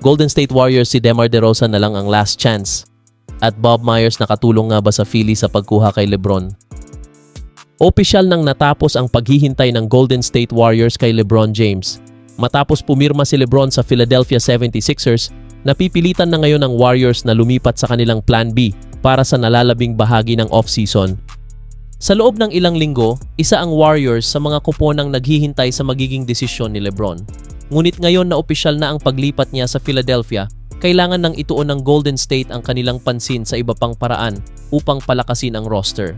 Golden State Warriors si DeMar DeRozan na lang ang last chance. At Bob Myers nakatulong nga ba sa Philly sa pagkuha kay LeBron? Opisyal nang natapos ang paghihintay ng Golden State Warriors kay LeBron James. Matapos pumirma si LeBron sa Philadelphia 76ers, napipilitan na ngayon ang Warriors na lumipat sa kanilang Plan B para sa nalalabing bahagi ng off-season. Sa loob ng ilang linggo, isa ang Warriors sa mga kuponang naghihintay sa magiging desisyon ni LeBron. Ngunit ngayon na opisyal na ang paglipat niya sa Philadelphia, kailangan nang ituon ng Golden State ang kanilang pansin sa iba pang paraan upang palakasin ang roster.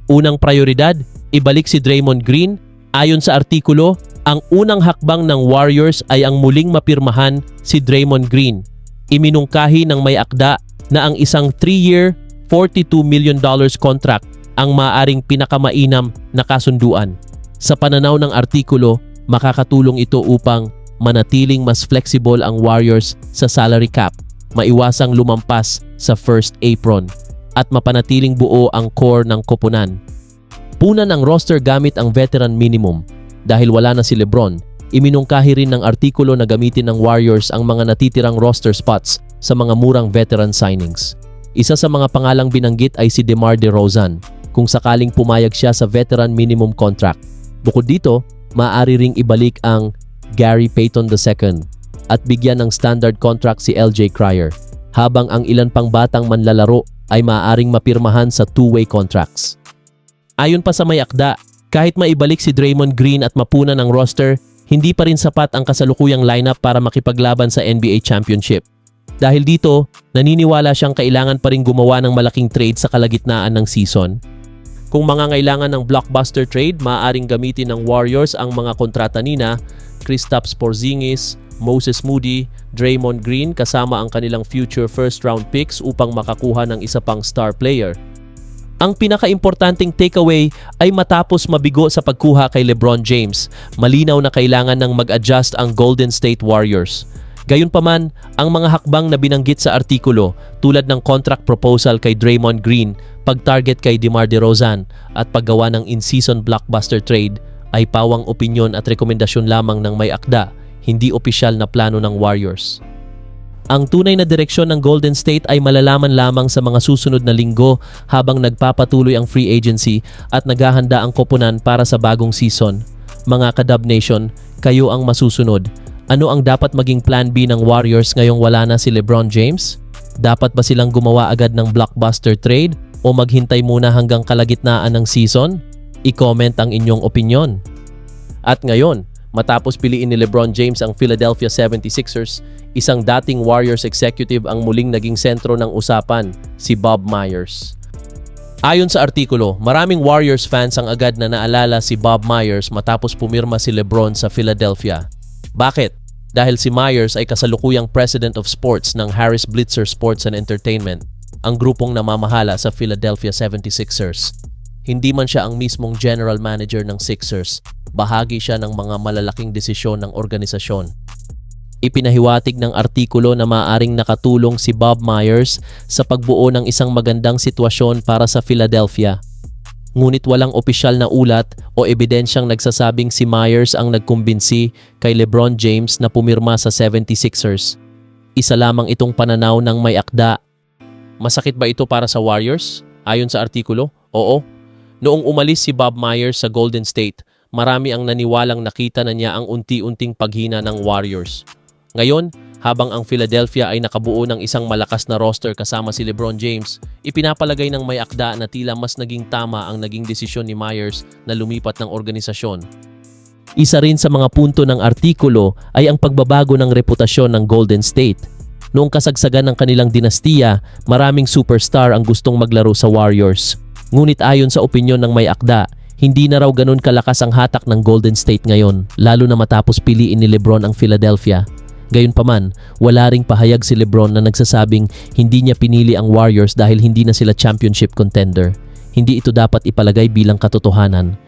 Unang prioridad, ibalik si Draymond Green. Ayon sa artikulo, ang unang hakbang ng Warriors ay ang muling mapirmahan si Draymond Green. Iminungkahi ng may akda na ang isang 3-year, $42 million contract ang maaaring pinakamainam na kasunduan. Sa pananaw ng artikulo, makakatulong ito upang manatiling mas flexible ang Warriors sa salary cap, maiwasang lumampas sa first apron, at mapanatiling buo ang core ng koponan. Punan ang roster gamit ang veteran minimum. Dahil wala na si LeBron, iminungkahi rin ng artikulo na gamitin ng Warriors ang mga natitirang roster spots sa mga murang veteran signings. Isa sa mga pangalang binanggit ay si DeMar DeRozan, kung sakaling pumayag siya sa veteran minimum contract. Bukod dito, maaari ring ibalik ang Gary Payton II at bigyan ng standard contract si LJ Cryer, habang ang ilan pang batang manlalaro ay maaaring mapirmahan sa two-way contracts. Ayon pa sa may akda, kahit maibalik si Draymond Green at mapunan ang roster, hindi pa rin sapat ang kasalukuyang lineup para makipaglaban sa NBA Championship. Dahil dito, naniniwala siyang kailangan pa rin gumawa ng malaking trade sa kalagitnaan ng season. Kung mangangailangan ng blockbuster trade, maaaring gamitin ng Warriors ang mga kontrata nina Kristaps Porzingis, Moses Moody, Draymond Green kasama ang kanilang future first-round picks upang makakuha ng isa pang star player. Ang pinaka-importanting takeaway ay matapos mabigo sa pagkuha kay LeBron James, malinaw na kailangan ng mag-adjust ang Golden State Warriors. Gayunpaman, ang mga hakbang na binanggit sa artikulo tulad ng contract proposal kay Draymond Green, pag-target kay DeMar DeRozan at paggawa ng in-season blockbuster trade ay pawang opinyon at rekomendasyon lamang ng may akda, hindi opisyal na plano ng Warriors. Ang tunay na direksyon ng Golden State ay malalaman lamang sa mga susunod na linggo habang nagpapatuloy ang free agency at naghahanda ang koponan para sa bagong season. Mga ka-Dub Nation, kayo ang masusunod. Ano ang dapat maging plan B ng Warriors ngayong wala na si LeBron James? Dapat ba silang gumawa agad ng blockbuster trade o maghintay muna hanggang kalagitnaan ng season? I-comment ang inyong opinyon. At ngayon, matapos piliin ni LeBron James ang Philadelphia 76ers, isang dating Warriors executive ang muling naging sentro ng usapan, si Bob Myers. Ayon sa artikulo, maraming Warriors fans ang agad na naalala si Bob Myers matapos pumirma si LeBron sa Philadelphia. Bakit? Dahil si Myers ay kasalukuyang President of Sports ng Harris Blitzer Sports and Entertainment, ang grupong namamahala sa Philadelphia 76ers. Hindi man siya ang mismong general manager ng Sixers, bahagi siya ng mga malalaking desisyon ng organisasyon. Ipinahiwatig ng artikulo na maaaring nakatulong si Bob Myers sa pagbuo ng isang magandang sitwasyon para sa Philadelphia. Ngunit walang opisyal na ulat o ebidensyang nagsasabing si Myers ang nagkumbinsi kay LeBron James na pumirma sa 76ers. Isa lamang itong pananaw ng may akda. Masakit ba ito para sa Warriors? Ayon sa artikulo, oo. Noong umalis si Bob Myers sa Golden State, marami ang naniwalang nakita na niya ang unti-unting paghina ng Warriors. Ngayon, habang ang Philadelphia ay nakabuo ng isang malakas na roster kasama si LeBron James, ipinapalagay ng may akda na tila mas naging tama ang naging desisyon ni Myers na lumipat ng organisasyon. Isa rin sa mga punto ng artikulo ay ang pagbabago ng reputasyon ng Golden State. Noong kasagsagan ng kanilang dinastiya, maraming superstar ang gustong maglaro sa Warriors. Ngunit ayon sa opinyon ng may akda, hindi na raw ganun kalakas ang hatak ng Golden State ngayon, lalo na matapos piliin ni LeBron ang Philadelphia. Gayunpaman, wala ring pahayag si LeBron na nagsasabing hindi niya pinili ang Warriors dahil hindi na sila championship contender. Hindi ito dapat ipalagay bilang katotohanan.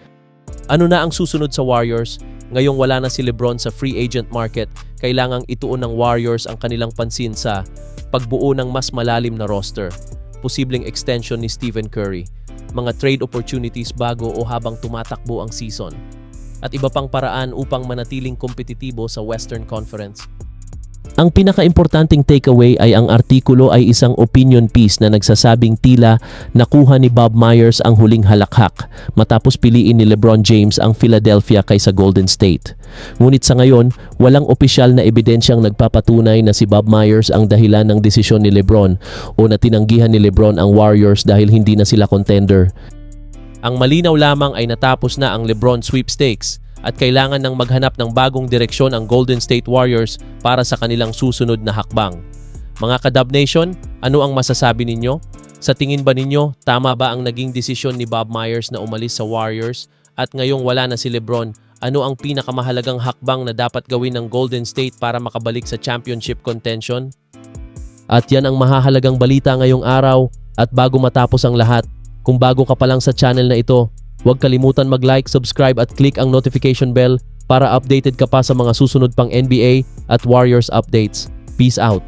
Ano na ang susunod sa Warriors? Ngayong wala na si LeBron sa free agent market, kailangang ituon ng Warriors ang kanilang pansin sa pagbuo ng mas malalim na roster, posibleng extension ni Stephen Curry, mga trade opportunities bago o habang tumatakbo ang season, at iba pang paraan upang manatiling kompetitibo sa Western Conference. Ang pinakaimportanteng takeaway ay ang artikulo ay isang opinion piece na nagsasabing tila nakuha ni Bob Myers ang huling halakhak matapos piliin ni LeBron James ang Philadelphia kaysa Golden State. Ngunit sa ngayon, walang opisyal na ebidensyang nagpapatunay na si Bob Myers ang dahilan ng desisyon ni LeBron o na tinanggihan ni LeBron ang Warriors dahil hindi na sila contender. Ang malinaw lamang ay natapos na ang LeBron sweepstakes at kailangan ng maghanap ng bagong direksyon ang Golden State Warriors para sa kanilang susunod na hakbang. Mga Kadab Nation, ano ang masasabi ninyo? Sa tingin ba ninyo, tama ba ang naging desisyon ni Bob Myers na umalis sa Warriors? At ngayong wala na si LeBron, ano ang pinakamahalagang hakbang na dapat gawin ng Golden State para makabalik sa championship contention? At yan ang mahahalagang balita ngayong araw. At bago matapos ang lahat, kung bago ka pa lang sa channel na ito, huwag kalimutan mag-like, subscribe at click ang notification bell para updated ka pa sa mga susunod pang NBA at Warriors updates. Peace out!